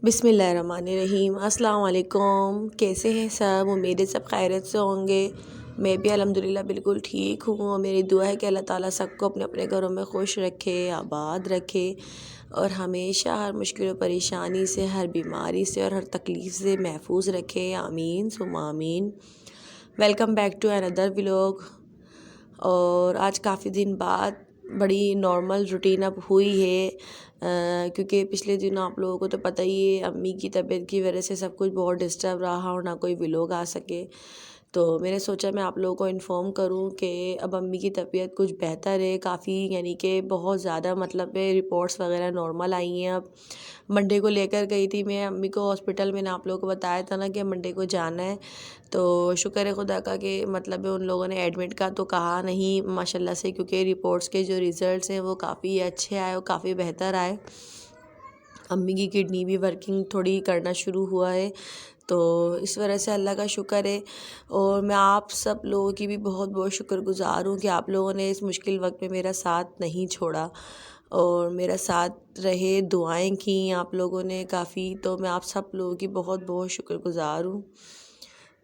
بسم اللہ الرحمن الرحیم۔ السلام علیکم، کیسے ہیں سب؟ امید ہے سب خیریت سے ہوں گے۔ میں بھی الحمدللہ بالکل ٹھیک ہوں، اور میری دعا ہے کہ اللہ تعالیٰ سب کو اپنے اپنے گھروں میں خوش رکھے، آباد رکھے، اور ہمیشہ ہر مشکل و پریشانی سے، ہر بیماری سے اور ہر تکلیف سے محفوظ رکھے۔ آمین ثم آمین۔ ویلکم بیک ٹو اندر ولاگ۔ اور آج کافی دن بعد بڑی نارمل روٹین اب ہوئی ہے، کیونکہ پچھلے دن آپ لوگوں کو تو پتہ ہی ہے، امی کی طبیعت کی وجہ سے سب کچھ بہت ڈسٹرب رہا اور نہ کوئی ولاگ آ سکے، تو میں نے سوچا میں آپ لوگوں کو انفارم کروں کہ اب امی کی طبیعت کچھ بہتر ہے کافی، یعنی کہ بہت زیادہ مطلب رپورٹس وغیرہ نارمل آئی ہیں۔ اب منڈے کو لے کر گئی تھی میں امی کو ہاسپٹل، میں نے آپ لوگوں کو بتایا تھا نا کہ منڈے کو جانا ہے، تو شکر ہے خدا کا کہ مطلب ان لوگوں نے ایڈمٹ کا تو کہا نہیں ماشاءاللہ سے، کیونکہ رپورٹس کے جو ریزلٹس ہیں وہ کافی اچھے آئے اور کافی بہتر آئے۔ امی کی کڈنی بھی ورکنگ تھوڑی کرنا شروع ہوا ہے، تو اس وجہ سے اللہ کا شکر ہے۔ اور میں آپ سب لوگوں کی بھی بہت بہت شکر گزار ہوں کہ آپ لوگوں نے اس مشکل وقت میں میرا ساتھ نہیں چھوڑا اور میرا ساتھ رہے، دعائیں کیں آپ لوگوں نے کافی، تو میں آپ سب لوگوں کی بہت بہت شکر گزار ہوں۔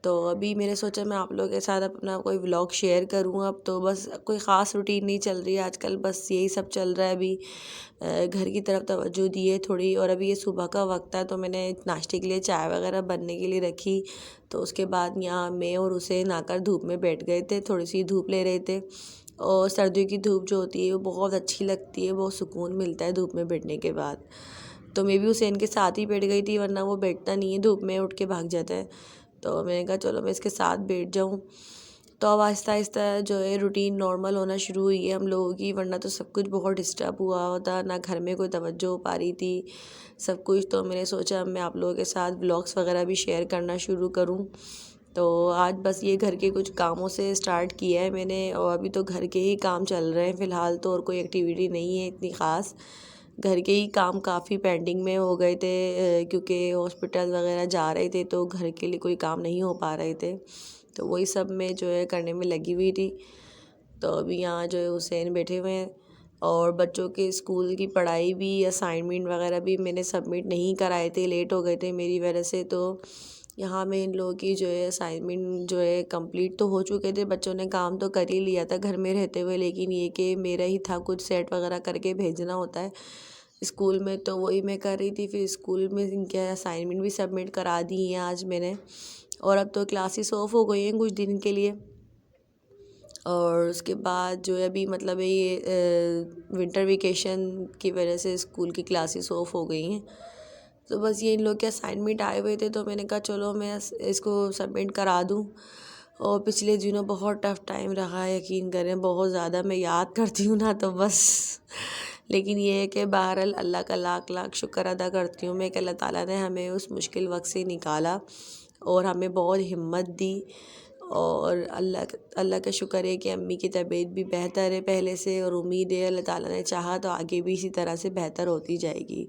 تو ابھی میں نے سوچا میں آپ لوگوں کے ساتھ اپنا کوئی ولاگ شیئر کروں۔ اب تو بس کوئی خاص روٹین نہیں چل رہی ہے آج کل، بس یہی سب چل رہا ہے ابھی، گھر کی طرف توجہ دی ہے تھوڑی، اور ابھی یہ صبح کا وقت ہے تو میں نے ناشتے کے لیے چائے وغیرہ بننے کے لیے رکھی، تو اس کے بعد یہاں میں اور اسے نہا کر دھوپ میں بیٹھ گئے تھے، تھوڑی سی دھوپ لے رہے تھے، اور سردیوں کی دھوپ جو ہوتی ہے وہ بہت اچھی لگتی ہے، بہت سکون ملتا ہے دھوپ میں بیٹھنے کے بعد، تو میں بھی حسین کے ساتھ ہی بیٹھ گئی تھی، ورنہ وہ بیٹھتا نہیں ہے دھوپ میں، اٹھ کے بھاگ جاتا ہے، تو میں نے کہا چلو میں اس کے ساتھ بیٹھ جاؤں۔ تو اب آہستہ آہستہ جو ہے روٹین نارمل ہونا شروع ہوئی ہے ہم لوگوں کی، ورنہ تو سب کچھ بہت ڈسٹرب ہوا ہوتا، نہ گھر میں کوئی توجہ ہو پا رہی تھی سب کچھ، تو میں نے سوچا میں آپ لوگوں کے ساتھ ولاگس وغیرہ بھی شیئر کرنا شروع کروں۔ تو آج بس یہ گھر کے کچھ کاموں سے سٹارٹ کیا ہے میں نے، اور ابھی تو گھر کے ہی کام چل رہے ہیں فی الحال، تو اور کوئی ایکٹیویٹی نہیں ہے اتنی خاص، گھر کے ہی کام کافی پینڈنگ میں ہو گئے تھے، کیونکہ ہاسپٹل وغیرہ جا رہے تھے تو گھر کے لیے کوئی کام نہیں ہو پا رہے تھے، تو وہی سب میں جو ہے کرنے میں لگی ہوئی تھی۔ تو ابھی یہاں جو ہے حسین بیٹھے ہوئے ہیں، اور بچوں کے اسکول کی پڑھائی بھی، اسائنمنٹ وغیرہ بھی میں نے سبمٹ نہیں کرائے تھے، لیٹ ہو گئے تھے میری وجہ سے، تو یہاں میں ان لوگوں کی جو ہے اسائنمنٹ جو ہے کمپلیٹ تو ہو چکے تھے، بچوں نے کام تو کر ہی لیا تھا گھر میں رہتے ہوئے، لیکن یہ کہ میرا ہی تھا کچھ سیٹ وغیرہ کر کے بھیجنا ہوتا ہے اسکول میں، تو وہی میں کر رہی تھی، پھر اسکول میں ان کے اسائنمنٹ بھی سبمٹ کرا دی ہیں آج میں نے، اور اب تو کلاسز آف ہو گئی ہیں کچھ دن کے لیے، اور اس کے بعد جو ہے ابھی مطلب یہ ونٹر ویکیشن کی وجہ سے اسکول کی کلاسز آف ہو گئی ہیں، تو بس یہ ان لوگ کے اسائنمنٹ آئے ہوئے تھے، تو میں نے کہا چلو میں اس کو سبمٹ کرا دوں، اور پچھلے دنوں بہت ٹف ٹائم رہا ہے، یقین کریں بہت زیادہ، میں یاد کرتی ہوں نا تو بس، لیکن یہ ہے کہ بہرحال اللہ کا لاکھ لاکھ شکر ادا کرتی ہوں میں کہ اللہ تعالیٰ نے ہمیں اس مشکل وقت سے نکالا اور ہمیں بہت ہمت دی، اور اللہ کا شکر ہے کہ امی کی طبیعت بھی بہتر ہے پہلے سے، اور امید ہے اللہ تعالیٰ نے چاہا تو آگے بھی اسی طرح سے بہتر ہوتی جائے گی۔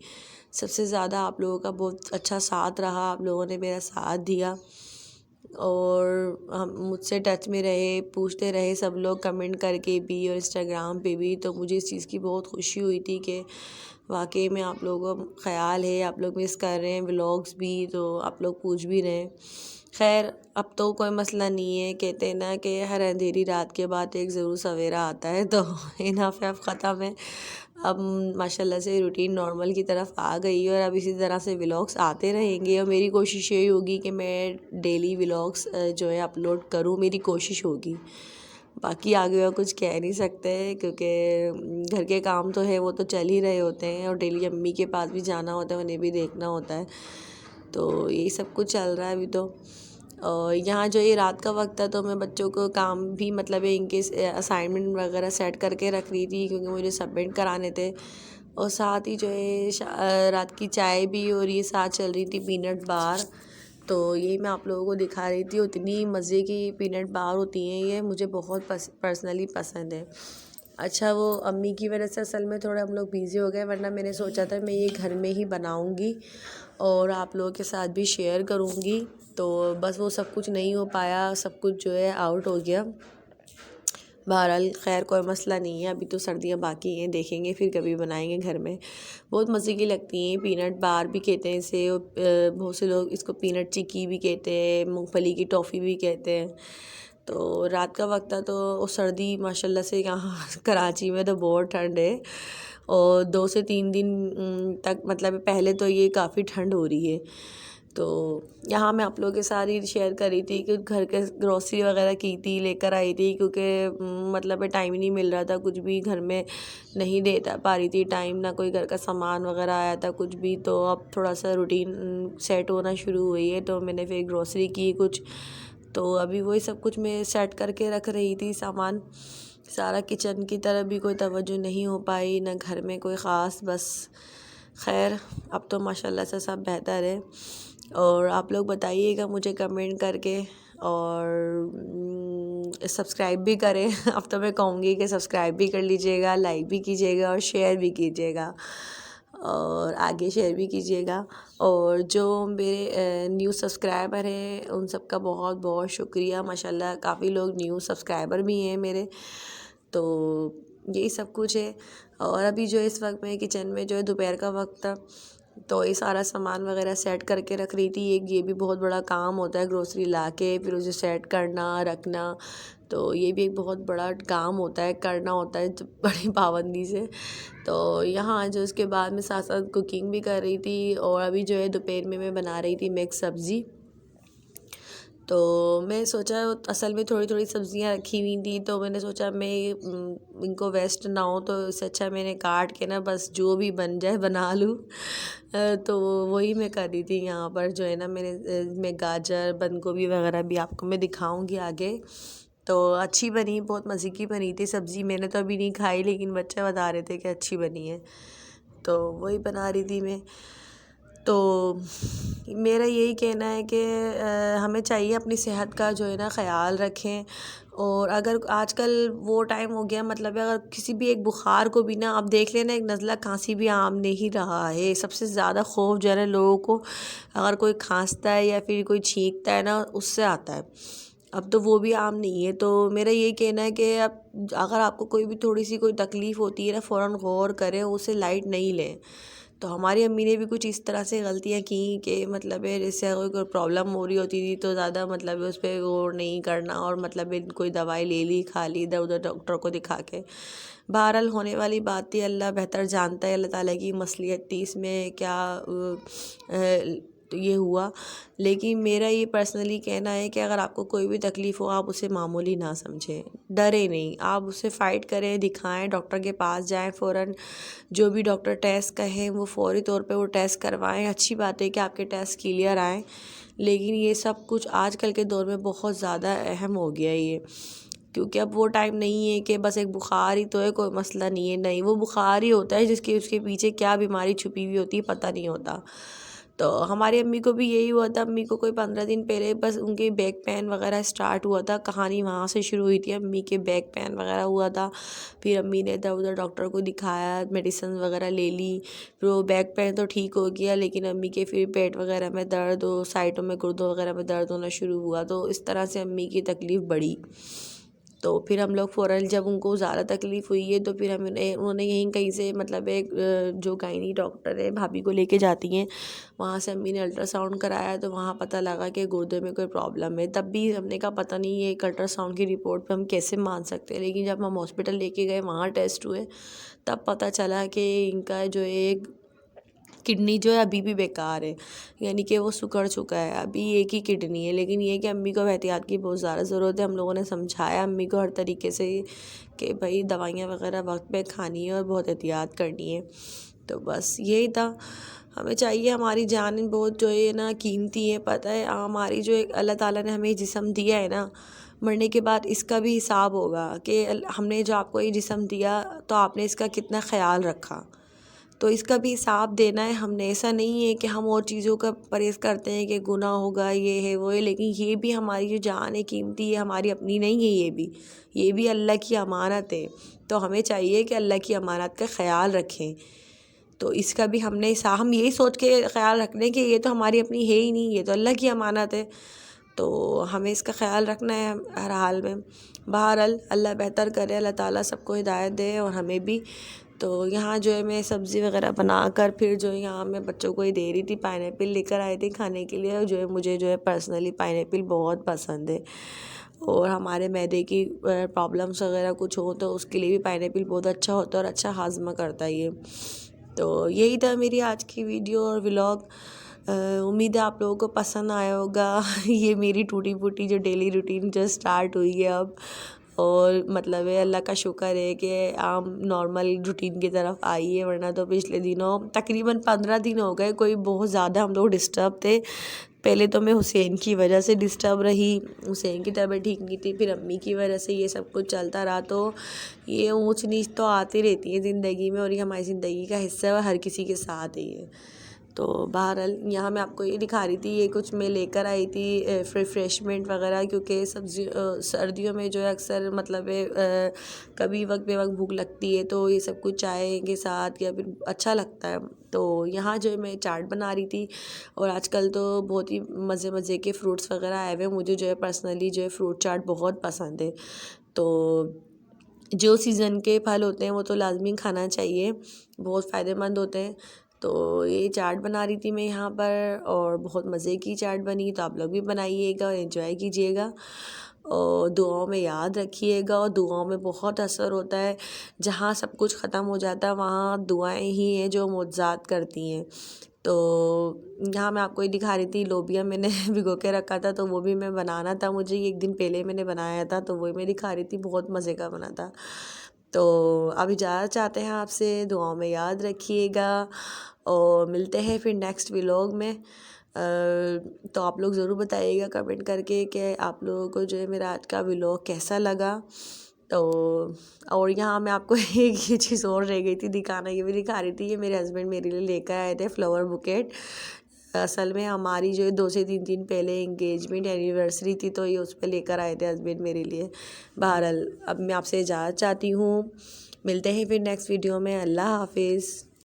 سب سے زیادہ آپ لوگوں کا بہت اچھا ساتھ رہا، آپ لوگوں نے میرا ساتھ دیا، اور ہم مجھ سے ٹچ میں رہے، پوچھتے رہے سب لوگ کمنٹ کر کے بھی اور انسٹاگرام پہ بھی، تو مجھے اس چیز کی بہت خوشی ہوئی تھی کہ واقعی میں آپ لوگوں کو خیال ہے، آپ لوگ مس کر رہے ہیں ولاگس بھی، تو آپ لوگ پوچھ بھی رہے ہیں۔ خیر اب تو کوئی مسئلہ نہیں ہے، کہتے ہیں نا کہ ہر اندھیری رات کے بعد ایک ضرور سویرا آتا ہے، تو انف ہے، اب ختم ہے، اب ماشاءاللہ سے روٹین نارمل کی طرف آ گئی ہے، اور اب اسی طرح سے ولاگس آتے رہیں گے، اور میری کوشش یہی ہوگی کہ میں ڈیلی ولاگس جو ہے اپلوڈ کروں، میری کوشش ہوگی، باقی آگے اور کچھ کہہ نہیں سکتے، کیونکہ گھر کے کام تو ہے وہ تو چل ہی رہے ہوتے ہیں، اور ڈیلی امی کے پاس بھی جانا ہوتا ہے، انہیں بھی دیکھنا ہوتا ہے، تو یہی سب کچھ چل رہا ہے ابھی تو۔ اور یہاں جو یہ رات کا وقت ہے تو میں بچوں کو کام بھی مطلب ان کے اسائنمنٹ وغیرہ سیٹ کر کے رکھ رہی تھی، کیونکہ مجھے سبمٹ کرانے تھے، اور ساتھ ہی جو ہے رات کی چائے بھی، اور یہ ساتھ چل رہی تھی پینٹ بار، تو یہی میں آپ لوگوں کو دکھا رہی تھی، اتنی مزے کی پینٹ بار ہوتی ہیں یہ، مجھے بہت پرسنلی پسند ہے۔ اچھا وہ امی کی وجہ سے اصل میں تھوڑا ہم لوگ بیزی ہو گئے، ورنہ میں نے سوچا تھا میں یہ گھر میں ہی بناؤں گی اور آپ لوگوں کے ساتھ بھی شیئر کروں گی، تو بس وہ سب کچھ نہیں ہو پایا، سب کچھ جو ہے آؤٹ ہو گیا، بہرحال خیر کوئی مسئلہ نہیں ہے، ابھی تو سردیاں باقی ہیں، دیکھیں گے پھر کبھی بنائیں گے گھر میں۔ بہت مزے کی لگتی ہیں، پینٹ بار بھی کہتے ہیں اسے، بہت سے لوگ اس کو پینٹ چکی بھی کہتے ہیں، مونگ پھلی کی ٹافی بھی کہتے ہیں۔ تو رات کا وقت تھا تو سردی ماشاء اللہ سے یہاں کراچی میں تو بہت ٹھنڈ ہے، اور 2 سے 3 دن تک مطلب پہلے تو یہ کافی ٹھنڈ ہو رہی ہے۔ تو یہاں میں آپ لوگوں کے ساتھ شیئر کر رہی تھی کہ گھر کے گروسری وغیرہ کی تھی، لے کر آئی تھی، کیونکہ مطلب ٹائم ہی نہیں مل رہا تھا، کچھ بھی گھر میں نہیں دے پا رہی تھی ٹائم، نہ کوئی گھر کا سامان وغیرہ آیا تھا کچھ بھی۔ تو اب تھوڑا سا روٹین سیٹ ہونا شروع ہوئی ہے، تو میں نے پھر گروسری کی کچھ، تو ابھی وہی سب کچھ میں سیٹ کر کے رکھ رہی تھی سامان سارا۔ کچن کی طرف بھی کوئی توجہ نہیں ہو پائی، نہ گھر میں کوئی خاص، بس خیر اب تو ماشاءاللہ سے سب بہتر ہے۔ اور آپ لوگ بتائیے گا مجھے کمنٹ کر کے، اور سبسکرائب بھی کریں۔ اب تو میں کہوں گی کہ سبسکرائب بھی کر لیجئے گا، لائک بھی کیجئے گا، اور شیئر بھی کیجئے گا، اور آگے شیئر بھی کیجئے گا۔ اور جو میرے نیو سبسکرائبر ہیں ان سب کا بہت بہت شکریہ، ماشاءاللہ کافی لوگ نیو سبسکرائبر بھی ہیں میرے۔ تو یہی سب کچھ ہے۔ اور ابھی جو اس وقت میں کچن میں جو ہے دوپہر کا وقت تھا، تو یہ سارا سامان وغیرہ سیٹ کر کے رکھ رہی تھی۔ یہ بھی بہت بڑا کام ہوتا ہے، گروسری لا کے پھر اسے سیٹ کرنا رکھنا، تو یہ بھی ایک بہت بڑا کام ہوتا ہے، کرنا ہوتا ہے بڑی پابندی سے۔ تو یہاں جو اس کے بعد میں ساتھ ساتھ کوکنگ بھی کر رہی تھی، اور ابھی جو ہے دوپہر میں بنا رہی تھی مکس سبزی۔ تو میں سوچا اصل میں تھوڑی تھوڑی سبزیاں رکھی ہوئی تھیں، تو میں نے سوچا میں ان کو ویسٹ نہ ہو، تو اس سے اچھا میں نے کاٹ کے نا بس جو بھی بن جائے بنا لوں۔ تو وہی میں کر رہی تھی یہاں پر جو ہے نا، میں گاجر بند گوبھی وغیرہ بھی آپ کو میں دکھاؤں گی آگے۔ تو اچھی بنی، بہت مزے کی بنی تھی سبزی، میں نے تو ابھی نہیں کھائی لیکن بچے بتا رہے تھے کہ اچھی بنی ہے، تو وہی بنا رہی تھی میں۔ تو میرا یہی کہنا ہے کہ ہمیں چاہیے اپنی صحت کا جو ہے نا خیال رکھیں۔ اور اگر آج کل وہ ٹائم ہو گیا، مطلب اگر کسی بھی ایک بخار کو بھی نا، آپ دیکھ لینا ایک نزلہ کھانسی بھی عام نہیں رہا ہے۔ سب سے زیادہ خوف جو ہے نا لوگوں کو، اگر کوئی کھانستا ہے یا پھر کوئی چھینکتا ہے نا، اس سے آتا ہے۔ اب تو وہ بھی عام نہیں ہے۔ تو میرا یہ کہنا ہے کہ اب اگر آپ کو کوئی بھی تھوڑی سی کوئی تکلیف ہوتی ہے نا، فوراً غور کریں، اسے لائٹ نہیں لیں۔ تو ہماری امی نے بھی کچھ اس طرح سے غلطیاں کی کہ مطلب جیسے کوئی پرابلم ہو رہی ہوتی تھی تو زیادہ مطلب اس پہ غور نہیں کرنا، اور مطلب کوئی دوائی لے لی، کھا لی ادھر ادھر ڈاکٹر کو دکھا کے۔ بہرحال ہونے والی بات تھی، اللہ بہتر جانتا ہے، اللہ تعالیٰ کی مصلحت تھی اس میں کیا یہ ہوا۔ لیکن میرا یہ پرسنلی کہنا ہے کہ اگر آپ کو کوئی بھی تکلیف ہو، آپ اسے معمولی نہ سمجھیں، ڈریں نہیں، آپ اسے فائٹ کریں، دکھائیں، ڈاکٹر کے پاس جائیں فوراً، جو بھی ڈاکٹر ٹیسٹ کہیں وہ فوری طور پہ وہ ٹیسٹ کروائیں۔ اچھی بات ہے کہ آپ کے ٹیسٹ کلیئر آئیں، لیکن یہ سب کچھ آج کل کے دور میں بہت زیادہ اہم ہو گیا ہے یہ، کیونکہ اب وہ ٹائم نہیں ہے کہ بس ایک بخار ہی تو ہے کوئی مسئلہ نہیں ہے، نہیں، وہ بخار ہی ہوتا ہے جس کے اس کے پیچھے کیا بیماری چھپی ہوئی ہوتی ہے پتہ نہیں ہوتا۔ تو ہماری امی کو بھی یہی ہوا تھا، امی کو کوئی 15 دن پہلے بس ان کے بیک پین وغیرہ سٹارٹ ہوا تھا، کہانی وہاں سے شروع ہوئی تھی، امی کے بیک پین وغیرہ ہوا تھا۔ پھر امی نے ادھر ادھر ڈاکٹر کو دکھایا، میڈیسن وغیرہ لے لی، پھر وہ بیک پین تو ٹھیک ہو گیا، لیکن امی کے پھر پیٹ وغیرہ میں درد، سائٹوں میں گردوں وغیرہ میں درد ہونا شروع ہوا، تو اس طرح سے امی کی تکلیف بڑھی۔ تو پھر ہم لوگ فوراً جب ان کو زیادہ تکلیف ہوئی ہے تو پھر انہوں نے یہیں کہیں سے مطلب ایک جو گائنی ڈاکٹر ہے بھابھی کو لے کے جاتی ہیں، وہاں سے امی نے الٹرا ساؤنڈ کرایا، تو وہاں پتہ لگا کہ گردے میں کوئی پرابلم ہے۔ تب بھی ہم نے کہا پتہ نہیں یہ ایک الٹرا ساؤنڈ کی رپورٹ پہ ہم کیسے مان سکتے ہیں، لیکن جب ہم ہاسپٹل لے کے گئے، وہاں ٹیسٹ ہوئے، تب پتہ چلا کہ ان کا جو ایک کڈنی جو ہے ابھی بھی بیکار ہے، یعنی کہ وہ سکڑ چکا ہے، ابھی ایک ہی کڈنی ہے۔ لیکن یہ کہ امی کو احتیاط کی بہت زیادہ ضرورت ہے، ہم لوگوں نے سمجھایا امی کو ہر طریقے سے کہ بھائی دوائیاں وغیرہ وقت پہ کھانی ہے اور بہت احتیاط کرنی ہے۔ تو بس یہی تھا، ہمیں چاہیے، ہماری جان بہت جو ہے نا قیمتی ہے، پتہ ہے ہماری جو ایک اللہ تعالیٰ نے ہمیں جسم دیا ہے نا، مرنے کے بعد اس کا بھی حساب ہوگا کہ ہم نے جو آپ کو یہ جسم دیا تو آپ نے اس کا کتنا خیال رکھا، تو اس کا بھی حساب دینا ہے ہم نے۔ ایسا نہیں ہے کہ ہم اور چیزوں کا پرہیز کرتے ہیں کہ گناہ ہوگا، یہ ہے وہ ہے، لیکن یہ بھی ہماری جو جان ہے قیمتی ہے، ہماری اپنی نہیں ہے، یہ بھی اللہ کی امانت ہے، تو ہمیں چاہیے کہ اللہ کی امانت کا خیال رکھیں۔ تو اس کا بھی ہم یہی سوچ کے خیال رکھنے کہ یہ تو ہماری اپنی ہے ہی نہیں، یہ تو اللہ کی امانت ہے، تو ہمیں اس کا خیال رکھنا ہے ہر حال میں. بہرحال اللہ بہتر کرے، اللہ تعالیٰ سب کو ہدایت دے اور ہمیں بھی. تو یہاں جو ہے میں سبزی وغیرہ بنا کر پھر جو ہے یہاں میں بچوں کو ہی دے رہی تھی. پائن ایپل لے کر آئی تھی کھانے کے لیے، اور جو ہے مجھے جو ہے پرسنلی پائن ایپل بہت پسند ہے. اور ہمارے معدے کی پرابلمس وغیرہ کچھ ہو تو اس کے لیے بھی پائن ایپل بہت اچھا ہوتا ہے اور اچھا ہاضمہ کرتا ہے یہ. تو یہی تھا میری آج کی ویڈیو اور ولاگ. امید ہے آپ لوگوں کو پسند آیا ہوگا. یہ میری ٹوٹی پھوٹی جو ڈیلی روٹین جو اسٹارٹ ہوئی ہے اب، اور مطلب ہے اللہ کا شکر ہے کہ عام نارمل روٹین کی طرف آئی ہے. ورنہ تو پچھلے دنوں تقریباً 15 دن ہو گئے کوئی بہت زیادہ ہم لوگ ڈسٹرب تھے. پہلے تو میں حسین کی وجہ سے ڈسٹرب رہی، حسین کی طبیعت ٹھیک نہیں تھی، پھر امی کی وجہ سے یہ سب کچھ چلتا رہا. تو یہ اونچ نیچ تو آتی رہتی ہے زندگی میں، اور یہ ہماری زندگی کا حصہ ہے، ہر کسی کے ساتھ ہے یہ. تو بہرحال یہاں میں آپ کو یہ دکھا رہی تھی، یہ کچھ میں لے کر آئی تھی ریفریشمنٹ وغیرہ، کیونکہ سردیوں میں جو ہے اکثر مطلب کبھی وقت بے وقت بھوک لگتی ہے تو یہ سب کچھ چائے کے ساتھ یا پھر اچھا لگتا ہے. تو یہاں جو ہے میں چاٹ بنا رہی تھی، اور آج کل تو بہت ہی مزے کے فروٹس وغیرہ آئے ہوئے ہیں. مجھے جو ہے پرسنلی جو ہے فروٹ چاٹ بہت پسند ہے. تو جو سیزن کے پھل ہوتے ہیں وہ تو لازمی کھانا چاہیے، بہت فائدہ مند ہوتے ہیں. تو یہ چاٹ بنا رہی تھی میں یہاں پر، اور بہت مزے کی چاٹ بنی. تو آپ لوگ بھی بنائیے گا اور انجوائے کیجیے گا، اور دعاؤں میں یاد رکھیے گا. اور دعاؤں میں بہت اثر ہوتا ہے. جہاں سب کچھ ختم ہو جاتا ہے وہاں دعائیں ہی ہیں جو معجزات کرتی ہیں. تو یہاں میں آپ کو یہ دکھا رہی تھی، لوبیا میں نے بھگو کے رکھا تھا تو وہ بھی میں بنانا تھا مجھے، ایک دن پہلے میں نے بنایا تھا تو وہ میں دکھا رہی تھی، بہت مزے کا بنا تھا. تو اب اجازت چاہتے ہیں آپ سے، دعاؤں میں یاد رکھیے گا، اور ملتے ہیں پھر نیکسٹ ولاگ میں. تو آپ لوگ ضرور بتائیے گا کمنٹ کر کے کہ آپ لوگوں کو جو ہے میرا آج کا ولاگ کیسا لگا. تو اور یہاں میں آپ کو ایک یہ چیز اور رہ گئی تھی دکھانا، یہ بھی دکھا رہی تھی. یہ میرے ہسبینڈ میرے لیے لے کر آئے تھے فلاور بکیٹ. اصل میں ہماری جو ہے 2 سے 3 دن پہلے انگیجمنٹ اینیورسری تھی، تو یہ اس پہ لے کر آئے تھے ہسبینڈ میرے لیے. بہرحال اب میں آپ سے اجازت چاہتی ہوں، ملتے ہیں پھر نیکسٹ ویڈیو میں. اللہ حافظ.